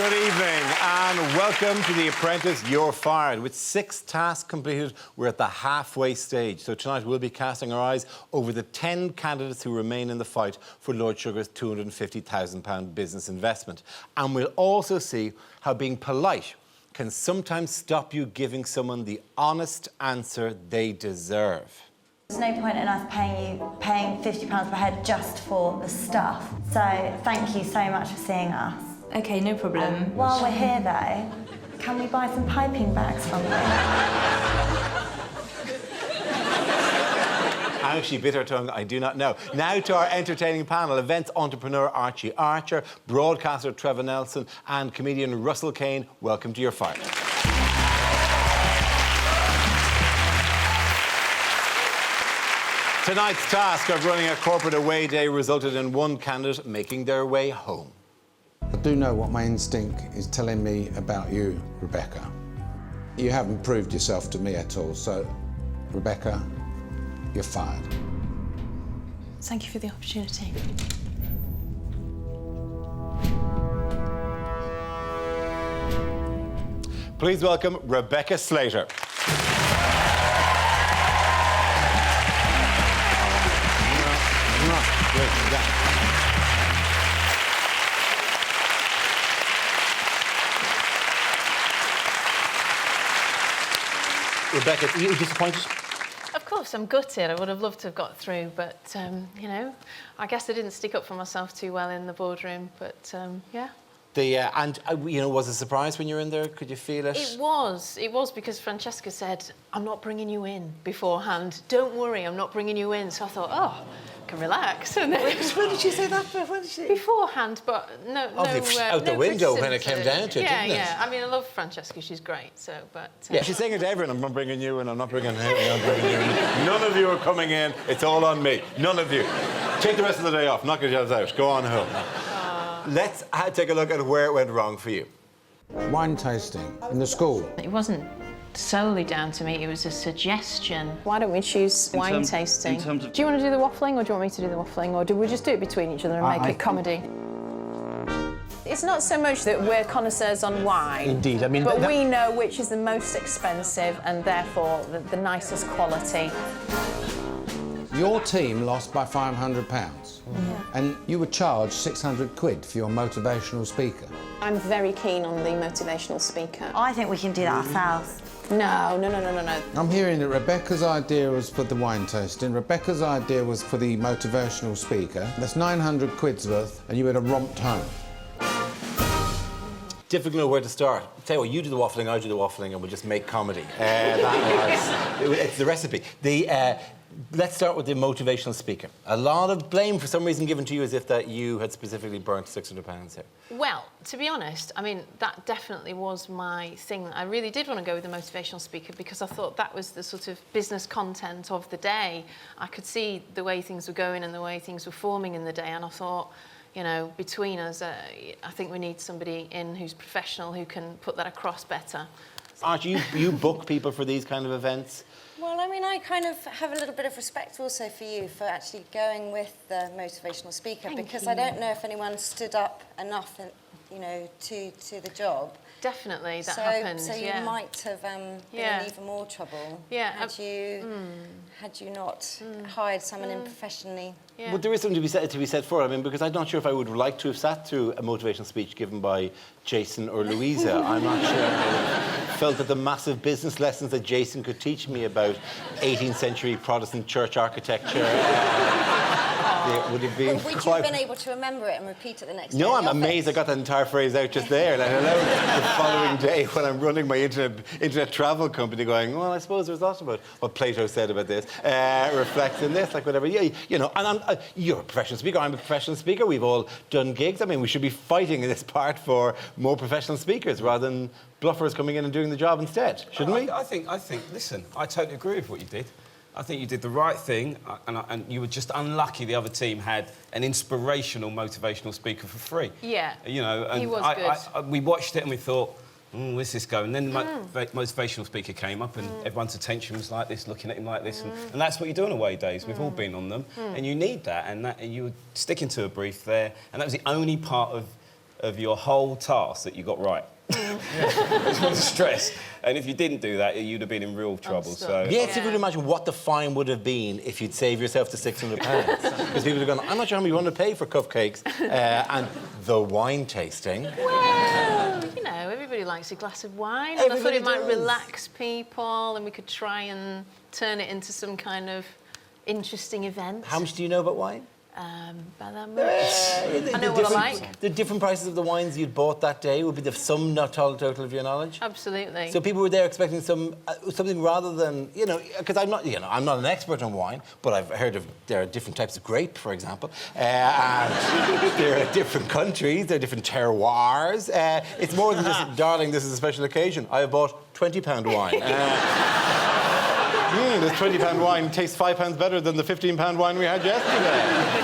Good evening and welcome to The Apprentice, You're Fired. With 6 tasks completed, we're at the halfway stage. So tonight we'll be casting our eyes over the 10 candidates who remain in the fight for Lord Sugar's £250,000 business investment. And we'll also see how being polite can sometimes stop you giving someone the honest answer they deserve. There's no point in us paying £50 per head just for the stuff. So thank you so much for seeing us. OK, no problem. While we're here, though, can we buy some piping bags from you? How she bit her tongue, I do not know. Now to our entertaining panel, events entrepreneur Archie Archer, broadcaster Trevor Nelson and comedian Russell Kane. Welcome to Your Fight. Tonight's task of running a corporate away day resulted in one candidate making their way home. I do know what my instinct is telling me about you, Rebecca. You haven't proved yourself to me at all, so, Rebecca, you're fired. Thank you for the opportunity. Please welcome Rebecca Slater. Rebecca, are you disappointed? Of course, I'm gutted. I would have loved to have got through, but, you know, I guess I didn't stick up for myself too well in the boardroom, but, yeah. You know, was it a surprise when you were in there? Could you feel it? It was because Francesca said, I'm not bringing you in beforehand. Don't worry, I'm not bringing you in. So I thought, oh, I can relax. And then when did she say that? When did she? Beforehand, but no, out the window when it came down to it, yeah, didn't it? Yeah. I mean, I love Francesca. She's great. So, but yeah, she's saying it to everyone. I'm not bringing you in. I'm not bringing him. I'm not bringing you in. None of you are coming in. It's all on me. None of you. Take the rest of the day off. Knock yourselves out. Go on home. Let's take a look at where it went wrong for you. Wine tasting in the school. It wasn't solely down to me, it was a suggestion. Why don't we choose wine tasting? Do you want to do the waffling or do you want me to do the waffling, or do we just do it between each other and make it comedy? It's not so much that we're connoisseurs on wine. Indeed, I mean... But we know which is the most expensive and therefore the nicest quality. Your team lost by £500. And you were charged £600 for your motivational speaker. I'm very keen on the motivational speaker. I think we can do that ourselves. No. I'm hearing that Rebecca's idea was for the wine tasting, Rebecca's idea was for the motivational speaker. That's £900 worth, and you had a romped home. Difficult to know where to start. Tell you what, you do the waffling, I do the waffling, and we'll just make comedy. It's the recipe. Let's start with the motivational speaker. A lot of blame, for some reason, given to you as if that you had specifically burnt £600 here. Well, to be honest, I mean, that definitely was my thing. I really did want to go with the motivational speaker because I thought that was the sort of business content of the day. I could see the way things were going and the way things were forming in the day, and I thought, you know, between us, I think we need somebody in who's professional who can put that across better. Archie, you book people for these kind of events? Well, I mean, I kind of have a little bit of respect also for you for actually going with the motivational speaker. Thank because you. I don't know if anyone stood up enough, you know, to the job. Definitely, that happened. So you might have been in even more trouble had you not hired someone in professionally. Yeah. Well, there is something to be said for it. I mean, because I'm not sure if I would like to have sat through a motivational speech given by Jason or Louisa. I'm not sure. I felt that the massive business lessons that Jason could teach me about 18th century Protestant church architecture would have been Would you have been able to remember it and repeat it the next day? No, I'm amazed I got that entire phrase out just there. Let alone the following day when I'm running my internet travel company going, well, I suppose there's lots about what Plato said about this, reflects in this, like whatever. Yeah, you know, and you're a professional speaker, I'm a professional speaker, we've all done gigs. I mean, we should be fighting in this part for more professional speakers rather than bluffers coming in and doing the job instead, shouldn't we? I think, listen, I totally agree with what you did. I think you did the right thing, and you were just unlucky the other team had an inspirational, motivational speaker for free. Yeah, you know, and he was good. We watched it and we thought, where's this going? And then the motivational speaker came up and everyone's attention was like this, looking at him like this. And that's what you do on away days. We've all been on them. And you need that. And you were sticking to a brief there. And that was the only part of of your whole task that you got right. I just want to stress. And if you didn't do that, you'd have been in real trouble. So Yeah, if you could imagine what the fine would have been if you'd saved yourself the £600. Because people are going, I'm not sure how much you want to pay for cupcakes and the wine tasting. Well, you know, everybody likes a glass of wine. And I thought it might relax people and we could try and turn it into some kind of interesting event. How much do you know about wine? About that much. I know what I like. The different prices of the wines you'd bought that day would be the sum not total of your knowledge. Absolutely. So people were there expecting something rather than, you know, because I'm not an expert on wine, but I've heard of there are different types of grape, for example, and there are different countries, there are different terroirs. It's more than just, darling, this is a special occasion. I have bought £20 wine. This £20 wine tastes £5 better than the £15 wine we had yesterday.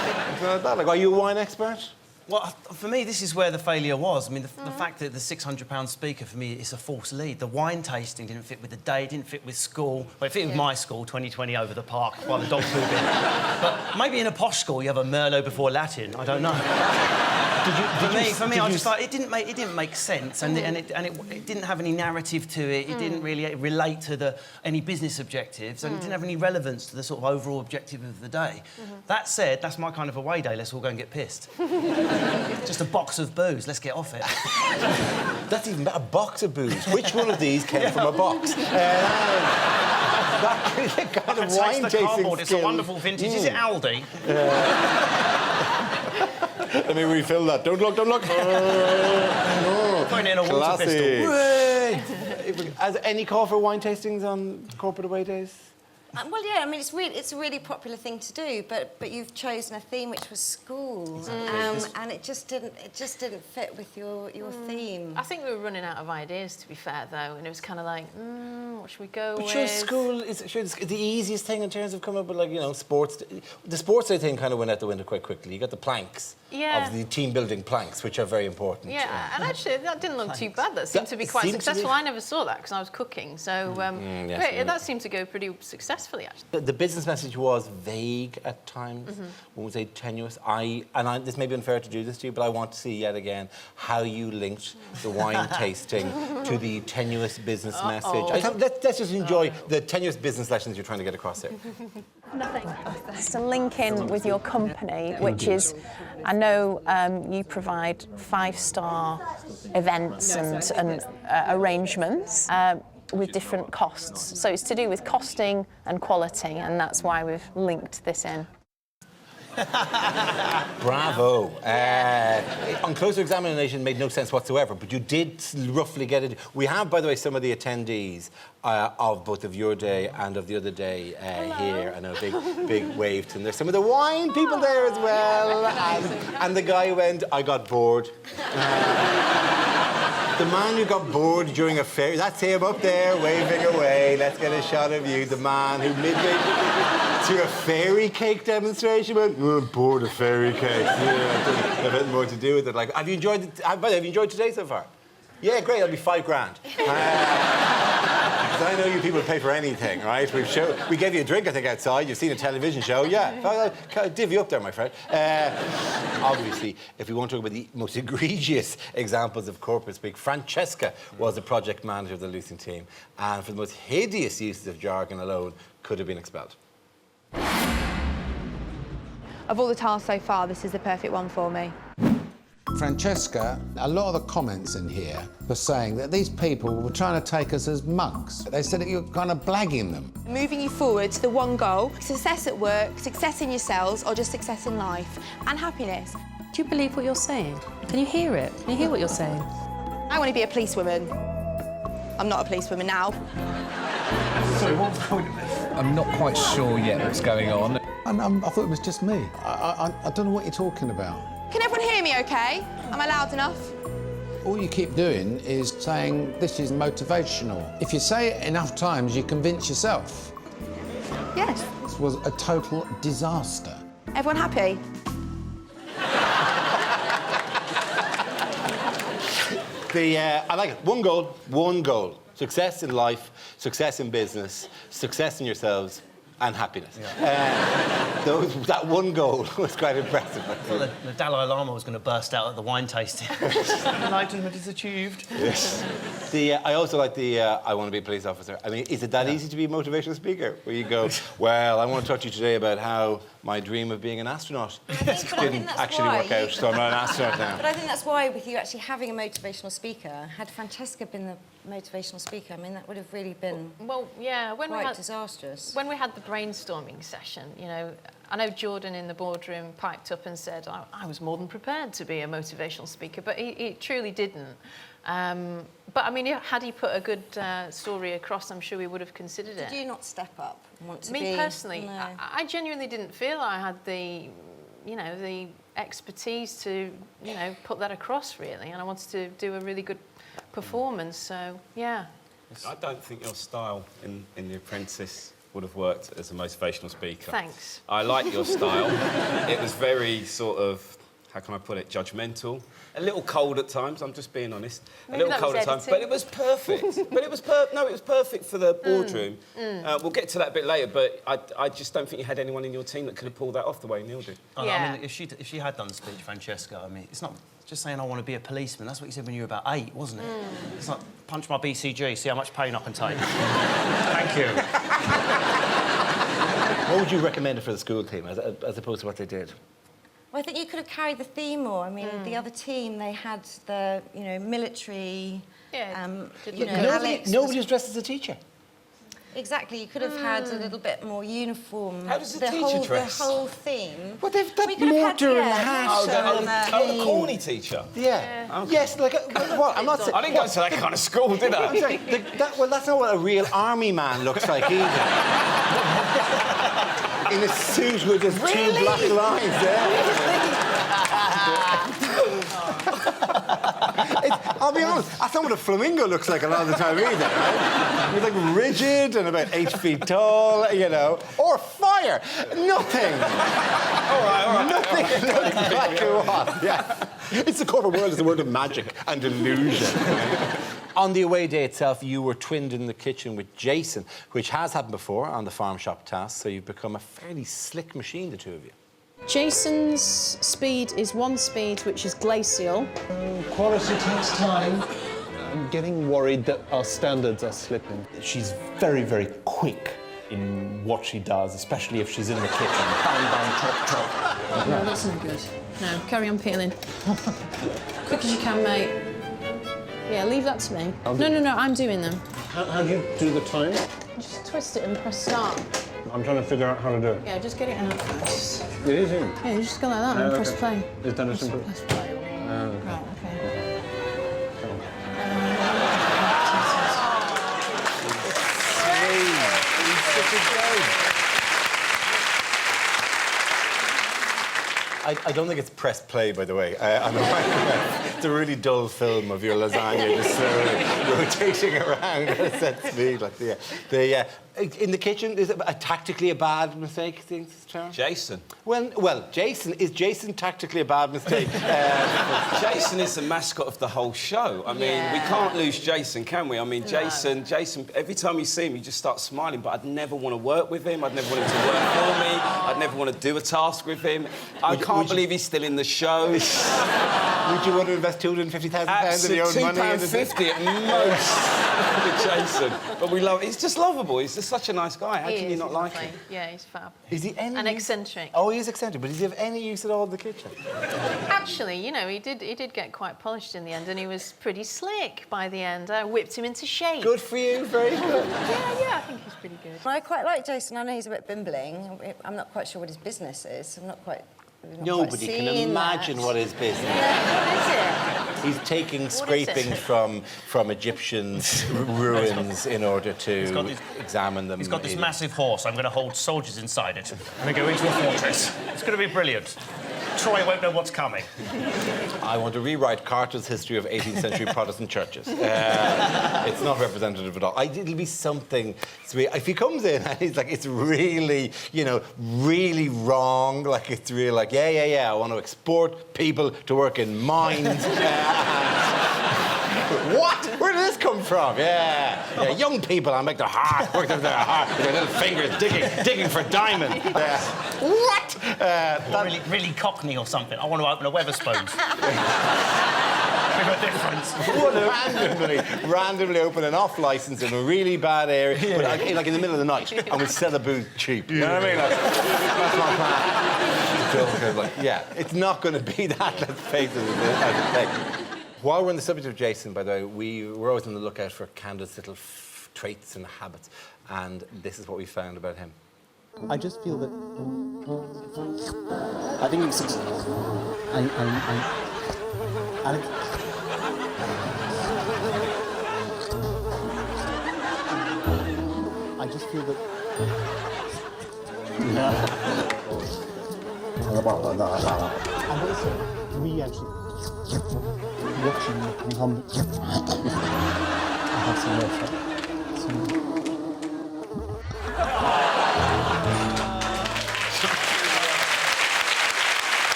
Like, are you a wine expert? Well, for me, this is where the failure was. I mean, the fact that the £600 speaker, for me, is a false lead. The wine tasting didn't fit with the day, didn't fit with school. Well, it fit with my school, 2020 over the park, while the dogs moved in. But maybe in a posh school, you have a Merlot before Latin. I don't know. For me, I just thought it didn't make sense, and it didn't have any narrative to it. It didn't really relate to any business objectives, and it didn't have any relevance to the sort of overall objective of the day. That said, that's my kind of away day. Let's all go and get pissed. Just a box of booze. Let's get off it. That's even better. A box of booze. Which one of these came from a box? That kind of wine tasting. It's a wonderful vintage. Is it Aldi? Let me refill that. Don't look. Putting in a water pistol. Has any call for wine tastings on corporate away days? Well, yeah, I mean, it's a really popular thing to do, but you've chosen a theme which was school, and it just didn't fit with your theme. I think we were running out of ideas, to be fair, though, and it was kind of like, what should we go with? But sure, school is the easiest thing in terms of coming up with, like, you know, sports. The sports, I think, kind of went out the window quite quickly. You got the planks of the team-building planks, which are very important. Yeah, and actually, that didn't look too bad. That seemed to be quite successful. I never saw that because I was cooking, so that seemed to go pretty successfully, actually. The business message was vague at times. One would say tenuous. This may be unfair to do this to you, but I want to see yet again how you linked the wine tasting to the tenuous business message. Let's just enjoy the tenuous business lessons you're trying to get across there. It's a link in with your company, which is, I know you provide 5-star events and arrangements with different costs. So it's to do with costing and quality, and that's why we've linked this in. Bravo. On closer examination, it made no sense whatsoever, but you did roughly get it. We have, by the way, some of the attendees of both of your day and of the other day here, and a big wave to them. There's some of the wine people there as well. And the guy who went, I got bored. The man who got bored during a ferry, that's him up there waving away. Let's get a shot of you. The man who midway through a fairy cake demonstration went, I'm bored of fairy cake. Yeah, it doesn't have anything more to do with it. Like, have you enjoyed today so far? Yeah, great, that'll be £5 I know you people pay for anything, right? We gave you a drink, I think, outside. You've seen a television show. Yeah, divvy up there, my friend. Obviously, if we want to talk about the most egregious examples of corporate speak, Francesca was the project manager of the losing team, and for the most hideous uses of jargon alone, could have been expelled. Of all the tasks so far, this is the perfect one for me. Francesca, a lot of the comments in here were saying that these people were trying to take us as mugs. They said that you're kind of blagging them. Moving you forward to the one goal, success at work, success in yourselves, or just success in life, and happiness. Do you believe what you're saying? Can you hear it? Can you hear what you're saying? I want to be a policewoman. I'm not a policewoman now. So what's the point of this? I'm not quite sure yet what's going on. I thought it was just me. I don't know what you're talking about. Can everyone hear me okay? Am I loud enough? All you keep doing is saying this is motivational. If you say it enough times, you convince yourself. Yes. This was a total disaster. Everyone happy? I like it. One goal. Success in life, success in business, success in yourselves, And happiness. That one goal was quite impressive. I thought the Dalai Lama was going to burst out at the wine tasting. Enlightenment is achieved. Yes. I also like the I want to be a police officer. I mean, is it that easy to be a motivational speaker? Where you go, well, I want to talk to you today about how my dream of being an astronaut didn't actually work out, so I'm not an astronaut now. But I think that's why, with you actually having a motivational speaker, had Francesca been the motivational speaker, I mean, that would have really been quite disastrous. When we had the brainstorming session, you know, I know Jordan in the boardroom piped up and said, I was more than prepared to be a motivational speaker, but he truly didn't. But, I mean, had he put a good story across, I'm sure we would have considered it. Did you not step up and want to be... Me personally, no. I genuinely didn't feel I had the, you know, the expertise to, you know, put that across, really, and I wanted to do a really good performance, so, yeah. I don't think your style in The Apprentice would have worked as a motivational speaker. Thanks. I like your style. It was very sort of, how can I put it, judgmental. A little cold at times, I'm just being honest. Maybe a little cold at times, but it was perfect. But it was it was perfect for the boardroom. We'll get to that a bit later, but I just don't think you had anyone in your team that could have pulled that off the way Neil did. Oh, I mean, if she had done the speech, Francesca, I mean, it's not just saying I want to be a policeman. That's what you said when you were about 8, wasn't it? It's like, punch my BCG, see how much pain I can take. Thank you. What would you recommend for the school team, as opposed to what they did? Well, I think you could have carried the theme more. I mean, the other team, they had the, you know, military... you know, Nobody was dressed as a teacher. Exactly, you could have had a little bit more uniform. How does the teacher dress? The whole theme. Well, they've got mortar and hat. The corny teacher? Yeah. Okay. Yes, like, what? I'm not saying... I didn't go to that kind of school, did I? I'm saying, well, that's not what a real army man looks like either. In a suit with just 2 black lines there. I'll be honest, that's not what a flamingo looks like a lot of the time either, right? He's like rigid and about 8 feet tall, you know. Or fire! Nothing! All right. Nothing looks like it was, yeah. It's the corporate world, it's the world of magic and illusion. On the away day itself, you were twinned in the kitchen with Jason, which has happened before on the farm shop task, so you've become a fairly slick machine, the two of you. Jason's speed is 1 speed, which is glacial. Quality takes time. I'm getting worried that our standards are slipping. She's very, very quick in what she does, especially if she's in the kitchen. Bang, bang, chop, chop. No, that's not good. No, carry on peeling. Quick as you can, mate. Yeah, leave that to me. No, I'm doing them. How do you do the time? Just twist it and press start. I'm trying to figure out how to do it. Yeah, just get it out first. It is in? Yeah, you just go like that and press play. Is that a simple? Press play. Right, okay. I don't think it's press play, by the way. It's a really dull film of your lasagna just slowly rotating around at set speed. Like, in the kitchen, is it tactically a bad mistake, Charles? Jason. Well, is Jason tactically a bad mistake? Jason is the mascot of the whole show. I mean, we can't lose Jason, can we? I mean, Jason, every time you see him, you just start smiling, but I'd never want to work with him. I'd never want him to work for me. I'd never want to do a task with him. I can't believe he's still in the show. Would you want to invest £250,000 in your own money? £250 at most with Jason. But we love. He's just lovable. He's just such a nice guy. How can you not like him? Yeah, he's fab. Is he and eccentric? Oh, he is eccentric, but does he have any use at all in the kitchen? Actually, you know, he did get quite polished in the end, and he was pretty slick by the end. I whipped him into shape. Good for you. Very good. Yeah, I think he's pretty good. I quite like Jason. I know he's a bit bimbling. I'm not quite sure what his business is. I'm not quite... Nobody can imagine what his business is. Yeah, what is it? He's taking scrapings from Egyptian ruins in order to examine them. He's got this massive horse. I'm going to hold soldiers inside it. I'm going to go into a fortress. It's going to be brilliant. Troy won't know what's coming. I want to rewrite Carter's history of 18th century Protestant churches. It's not representative at all. It'll be something sweet. If he comes in and he's like, it's really, you know, really wrong, like it's really like, yeah, I want to export people to work in mines. What? Where did this come from? Yeah. Yeah, young people, I make their heart work with their heart, with their little fingers digging for diamonds. What? Really cockney or something. I want to open a Weatherspoons. Big a difference. randomly open an off license in a really bad area, but like in the middle of the night, and we sell the booze cheap. You know what I mean? Like, that's my plan. Like, yeah, it's not going to be that. Let's face it. While we're on the subject of Jason, by the way, we're always on the lookout for candidates' little traits and habits, and this is what we found about him. I just feel that I think it's I just feel that I'm also actually watching the I have some more fun.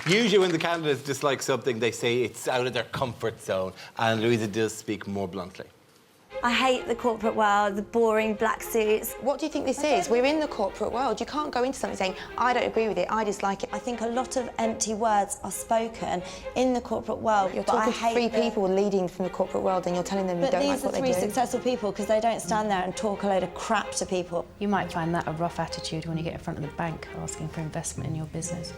Usually when the candidates dislike something, they say it's out of their comfort zone, and Louisa does speak more bluntly. I hate the corporate world, the boring black suits. What do you think this is? We're in the corporate world. You can't go into something saying, I don't agree with it, I dislike it. I think a lot of empty words are spoken in the corporate world. You're talking to three people leading from the corporate world and you're telling them you don't like what they do. But these are three successful people because they don't stand there and talk a load of crap to people. You might find that a rough attitude when you get in front of the bank asking for investment in your business.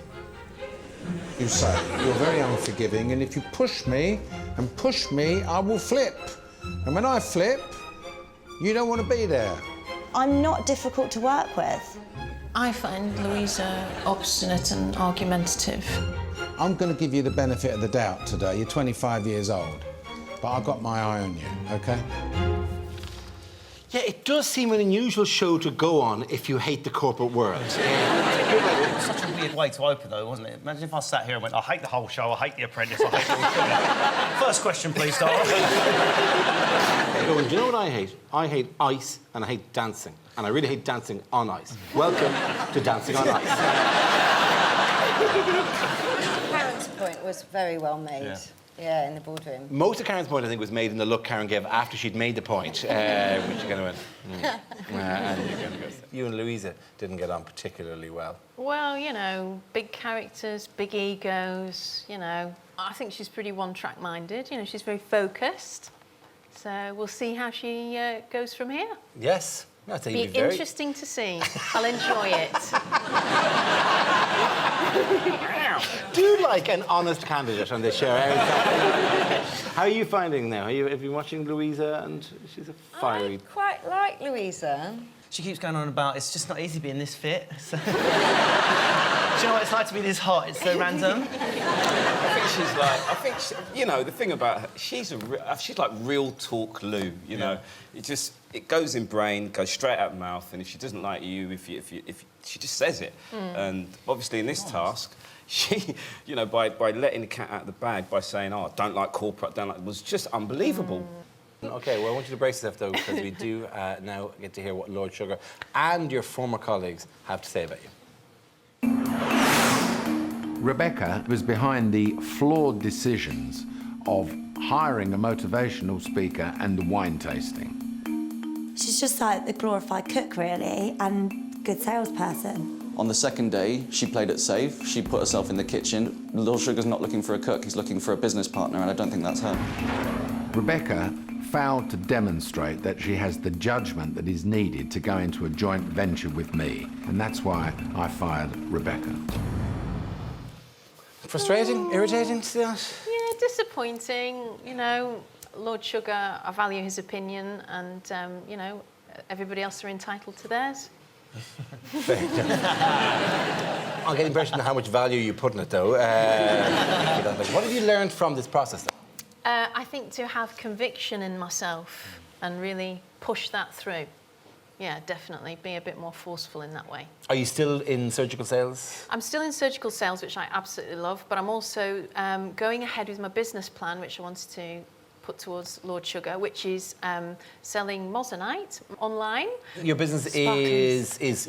You say you're very unforgiving, and if you push me, I will flip. And when I flip, you don't want to be there. I'm not difficult to work with. I find Louisa obstinate and argumentative. I'm going to give you the benefit of the doubt today. You're 25 years old, but I've got my eye on you, OK? Yeah, it does seem an unusual show to go on if you hate the corporate world. It's such a weird way to open, though, wasn't it? Imagine if I sat here and went, I hate the whole show, I hate The Apprentice, I hate the whole show. First question, please, Dara. Do you know what I hate? I hate ice and I hate dancing. And I really hate dancing on ice. Welcome to Dancing on Ice. Karen's point was very well made. Yeah, in the boardroom. Most of Karen's point, I think, was made in the look Karen gave after she'd made the point, which you kind of went, and you kind of go. You and Louisa didn't get on particularly well. Well, you know, big characters, big egos, you know. I think she's pretty one-track-minded. You know, she's very focused. So we'll see how she goes from here. Yes. I'd say Be interesting to see. I'll enjoy it. Do like an honest candidate on this show. How are you finding now? Have you been watching Louisa, and she's a fiery... I quite like Louisa. She keeps going on about it's just not easy being this fit. So... Do you know what it's like to be this hot? It's so random. You know, the thing about her, she's like real talk Lou, you know. It goes in brain, goes straight out mouth, and if she doesn't like you, if she just says it. And obviously in this task, she, you know, by letting the cat out of the bag, by saying, oh, I don't like corporate, it was just unbelievable. OK, well, I want you to brace yourself, though, because we do now get to hear what Lord Sugar and your former colleagues have to say about you. Rebecca was behind the flawed decisions of hiring a motivational speaker and the wine tasting. She's just like the glorified cook, really, and good salesperson. On the second day, she played it safe. She put herself in the kitchen. Lord Sugar's not looking for a cook, he's looking for a business partner, and I don't think that's her. Rebecca failed to demonstrate that she has the judgment that is needed to go into a joint venture with me, and that's why I fired Rebecca. Frustrating? Irritating to see that? Yeah, disappointing. You know, Lord Sugar, I value his opinion, and, you know, everybody else are entitled to theirs. I'll get the impression of how much value you put in it, though. What have you learned from this process, then? I think to have conviction in myself and really push that through. Yeah, definitely. Be a bit more forceful in that way. Are you still in surgical sales? I'm still in surgical sales, which I absolutely love, but I'm also going ahead with my business plan, which I wanted to put towards Lord Sugar, which is selling moissanite online. Your business is it's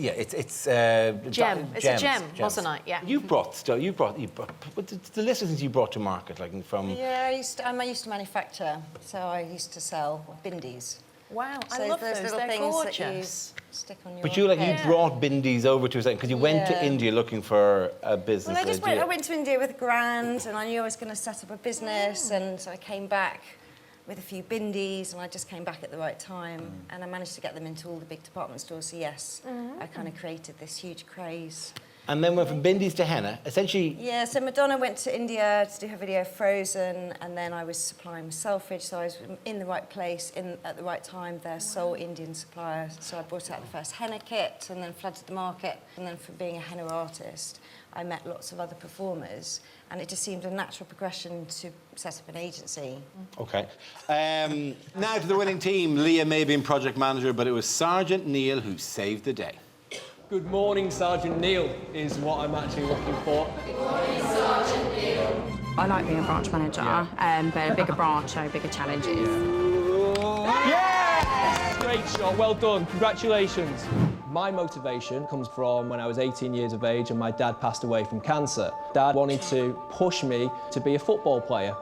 Gem. It's a gem, gems. moissanite, yeah. You brought the list of things you brought to market, like from. Yeah, I used to manufacture, so I used to sell bindies. Wow, So I love those those. little They're things gorgeous. that you stick on your But you head. brought bindies over to us because you went to Yeah. India looking for a business Well, idea. I went to India with a grand, and I knew I was going to set up a business, and I came back with a few bindies, and I just came back at the right time, and I managed to get them into all the big department stores. So yes, I kind of created this huge craze. And then went from bindies to henna. Essentially, Yeah, so Madonna went to India to do her video Frozen, and then I was supplying with Selfridge, so I was in the right place at the right time, their sole Indian supplier. So I brought out the first henna kit and then flooded the market. And then from being a henna artist, I met lots of other performers, and it just seemed a natural progression to set up an agency. okay. Now to the winning team. Leah may have been project manager, but it was Sergeant Neil who saved the day. Good morning, Sergeant Neil, is what I'm actually looking for. Good morning, Sergeant Neil. I like being a branch manager, but a bigger branch, so bigger challenges. Yes! Great shot, well done, congratulations. My motivation comes from when I was 18 years of age and my dad passed away from cancer. Dad wanted to push me to be a football player.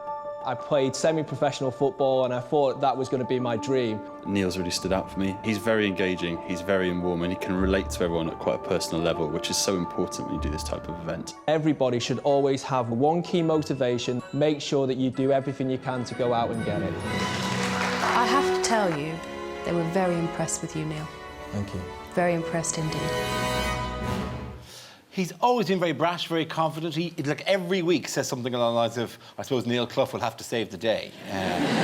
I played semi-professional football and I thought that was going to be my dream. Neil's really stood out for me. He's very engaging, he's very warm, and he can relate to everyone at quite a personal level, which is so important when you do this type of event. Everybody should always have one key motivation. Make sure that you do everything you can to go out and get it. I have to tell you, they were very impressed with you, Neil. Thank you. Very impressed indeed. He's always been very brash, very confident. He, like, every week says something along the lines of, I suppose Neil Clough will have to save the day.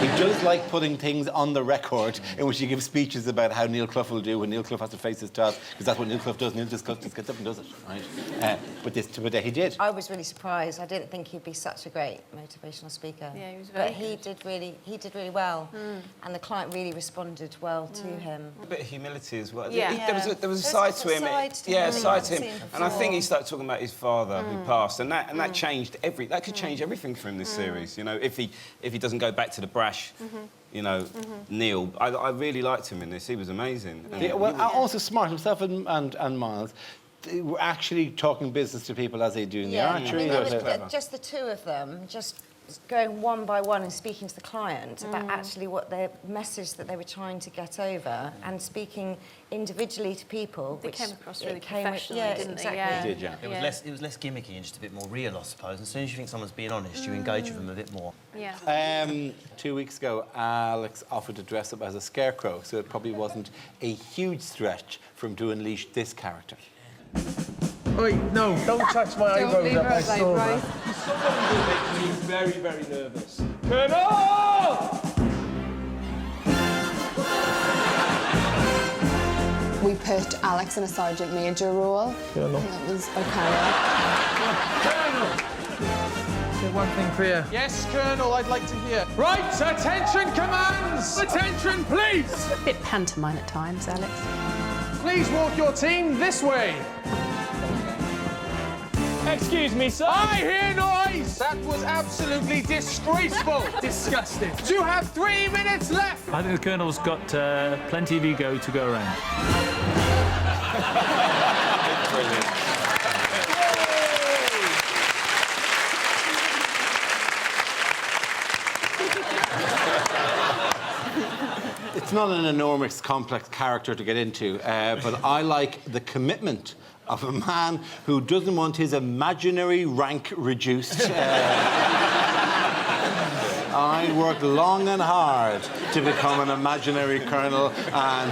He does like putting things on the record in which he gives speeches about how Neil Clough will do when Neil Clough has to face his task, because that's what Neil Clough does. Neil just gets up and does it, right? But today he did. I was really surprised. I didn't think he'd be such a great motivational speaker. Yeah, he was very But he did really well, and the client really responded well to him. A bit of humility as well. Yeah. There was a side to him. Side to Yeah, a him. side to him. Seen And I think before. he started talking about his father who passed, and that changed that could change everything for him this series. You know, if he doesn't go back to the brash, you know, Neil. I really liked him in this. He was amazing. Yeah, well, also smart himself and Miles. They were actually talking business to people as they do in the archery. I mean, just the two of them, just going one by one and speaking to the client about actually what their message that they were trying to get over, and speaking individually to people. They which came across really came professionally, yeah, didn't exactly. they? Yeah. They did, yeah. It was less gimmicky and just a bit more real, I suppose. And as soon as you think someone's being honest, you engage with them a bit more. Yeah. 2 weeks ago, Alex offered to dress up as a scarecrow, so it probably wasn't a huge stretch for him to unleash this character. Oi, no, don't touch my Don't leave her eyebrows. I saw eyebrows. that. Somebody will make me very, very nervous. Colonel! We put Alex in a sergeant major role. Colonel. And that was okay. Colonel! Get one thing clear. Yes, Colonel, I'd like to hear. Right, attention commands! Attention, please! A bit pantomime at times, Alex. Please walk your team this way. Excuse me, sir. I hear noise! That was absolutely disgraceful. Disgusting. You have 3 minutes left. I think the Colonel's got plenty of ego to go around. Brilliant. It's not an enormous, complex character to get into, but I like the commitment of a man who doesn't want his imaginary rank reduced. I worked long and hard to become an imaginary colonel, and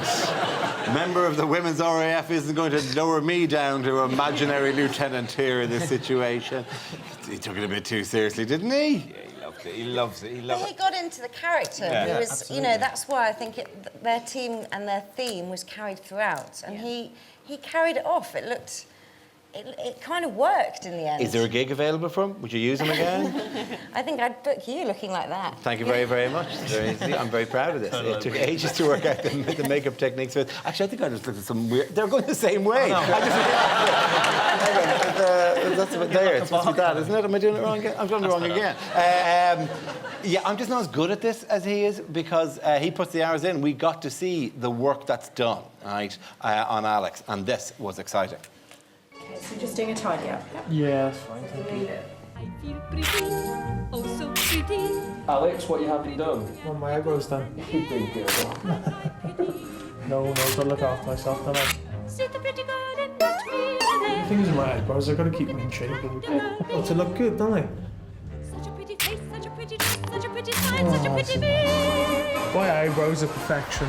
member of the Women's RAF isn't going to lower me down to imaginary lieutenant here in this situation. He took it a bit too seriously, didn't he? He loves it. He loves He it. got into the character. Yeah, He was, absolutely. you know, that's why I think their team and their theme was carried throughout, and he carried it off. It looked it kind of worked in the end. Is there a gig available for him? Would you use him again? I think I'd book you looking like that. Thank you very, very much. It's very easy. I'm very proud of this. It took ages to work out the makeup techniques. But actually, I think I just looked at some weird... They're going the same way. That's what there. It's supposed to be that, isn't it? Am I doing it wrong again? I'm doing it wrong again. Yeah, I'm just not as good at this as he is because he puts the hours in. We got to see the work that's done, right, on Alex, and this was exciting. So just doing a tidy up. Yeah, that's fine, thank you. I feel pretty, oh so pretty. Alex, what you having done? Well, my eyebrows done. You big girl. No, gotta look after myself, don't I? Sit the pretty girl and watch me there. Things in my eyebrows, I gotta keep them in shape and to look good, don't I? Such a pretty face, such a pretty dress, such a pretty smile, such a pretty face. My eyebrows are perfection.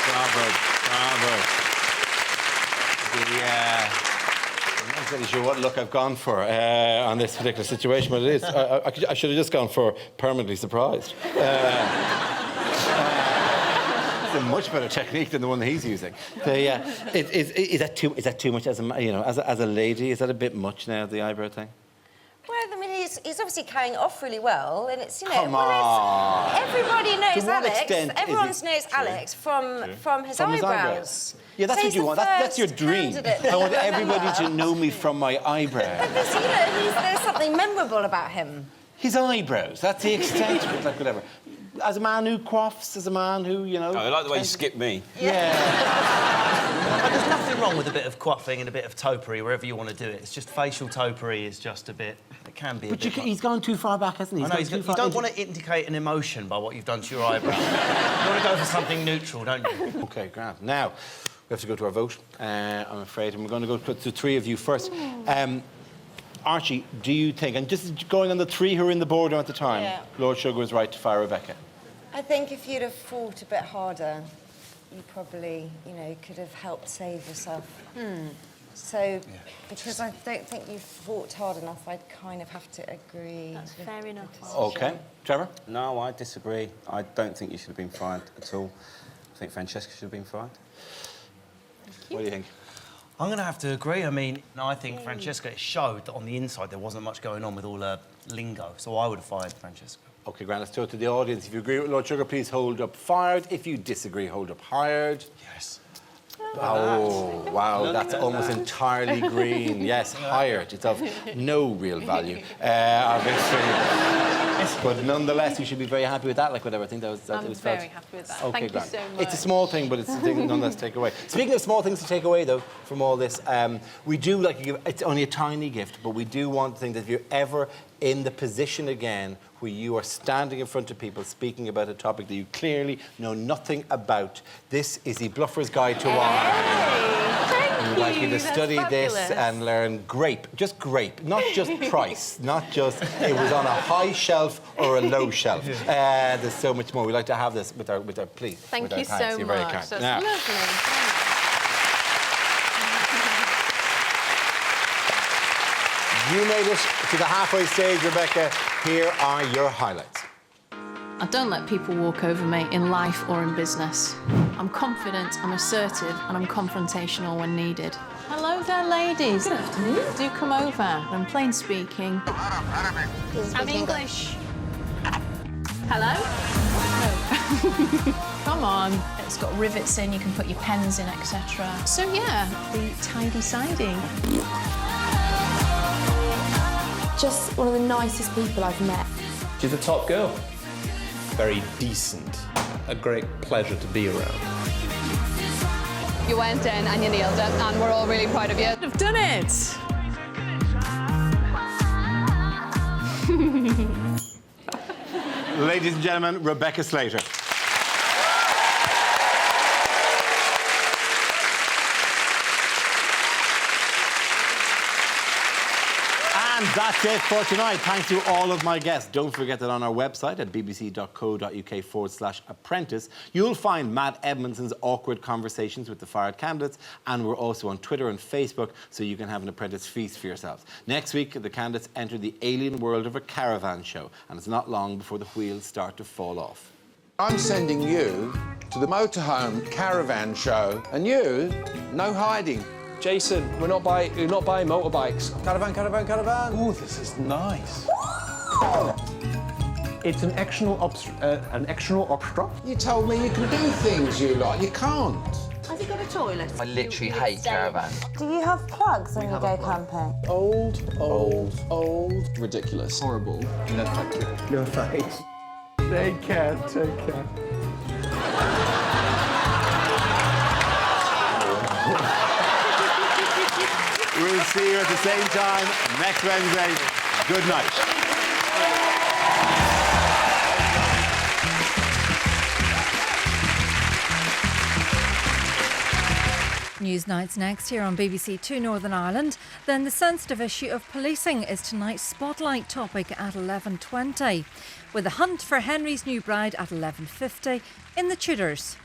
Bravo. I'm not exactly sure what look I've gone for on this particular situation, but it is. I should have just gone for permanently surprised. It's a much better technique than the one that he's using. Is that too much as a lady? Is that a bit much now, the eyebrow thing? Well, I mean, he's obviously carrying it off really well, and it's, Come on. Everybody knows To what Alex. extent Everyone is it knows Alex from his eyebrows. Yeah, that's So what he's you the want. That's your first dream. candidate I want that you everybody to remember. know me from my eyebrow. Because, there's something memorable about him. His eyebrows. That's the extent of it, like whatever. As a man who quaffs, as a man who, I like the way you skip me. Yeah. There's nothing wrong with a bit of quaffing and a bit of topiary wherever you want to do it. It's just facial topiary is just a bit... It can be a bit... But he's gone too far back, hasn't he? I know, you don't want to indicate an emotion by what you've done to your eyebrow. You want to go for something neutral, don't you? OK, grand. Now, we have to go to our vote, I'm afraid, and we're going to go to the three of you first. Archie, do you think, and just going on the three who were in the boardroom at the time, Yeah. Lord Sugar was right to fire Rebecca? I think if you'd have fought a bit harder, you probably, could have helped save yourself. So, because I don't think you fought hard enough, I'd kind of have to agree. That's fair enough. OK. Trevor? No, I disagree. I don't think you should have been fired at all. I think Francesca should have been fired. What do you think? I'm going to have to agree. I mean, I think Francesca, it showed that on the inside there wasn't much going on with all her lingo, so I would have fired Francesca. OK, grand. Let's throw it to the audience. If you agree with Lord Sugar, please hold up fired. If you disagree, hold up hired. Yes. Oh, wow, that's almost entirely green. Yes, hired. It's of no real value, obviously. But nonetheless, you should be very happy with that, like whatever. I think that was I'm very happy with that. Okay, Thank grand. you so much. It's a small thing, but it's a thing nonetheless to take away. Speaking of small things to take away, though, from all this, we do like to give, it's only a tiny gift, but we do want to think that if you're ever in the position again where you are standing in front of people speaking about a topic that you clearly know nothing about, this is the Bluffer's Guide to Wine. We'd like you to study this and learn grape, just grape, not just price, not just it was on a high shelf or a low shelf. There's so much more. We'd like to have this with our please. Thank with you our thanks. so You're very much. kind. That's Now, lovely. you made it to the halfway stage, Rebecca. Here are your highlights. I don't let people walk over me in life or in business. I'm confident, I'm assertive, and I'm confrontational when needed. Hello there, ladies. Good afternoon. Do come over. I'm plain speaking. I'm English. Hello? No. Come on. It's got rivets in, you can put your pens in, etc. So, yeah, the tidy siding. Just one of the nicest people I've met. She's a top girl. Very decent. A great pleasure to be around. You went in and you nailed it, and we're all really proud of you. I've done it! Ladies and gentlemen, Rebecca Slater. And And that's it for tonight. Thanks to all of my guests. Don't forget that on our website at bbc.co.uk/apprentice, you'll find Matt Edmondson's awkward conversations with the fired candidates, and we're also on Twitter and Facebook, so you can have an apprentice feast for yourselves. Next week, the candidates enter the alien world of a caravan show, and it's not long before the wheels start to fall off. I'm sending you to the motorhome caravan show, and you, no hiding. Jason, we're not buying motorbikes. Caravan. Oh, this is nice. It's an actional obstruct. You told me you can do things you like. You can't. Has he got a toilet? I literally hate caravans. Do you have plugs when you go camping? Old. Ridiculous. Horrible. Your face. Take care. We'll see you at the same time next Wednesday. Good night. Newsnight's next here on BBC Two Northern Ireland. Then the sensitive issue of policing is tonight's spotlight topic at 11:20, with a hunt for Henry's new bride at 11:50 in the Tudors.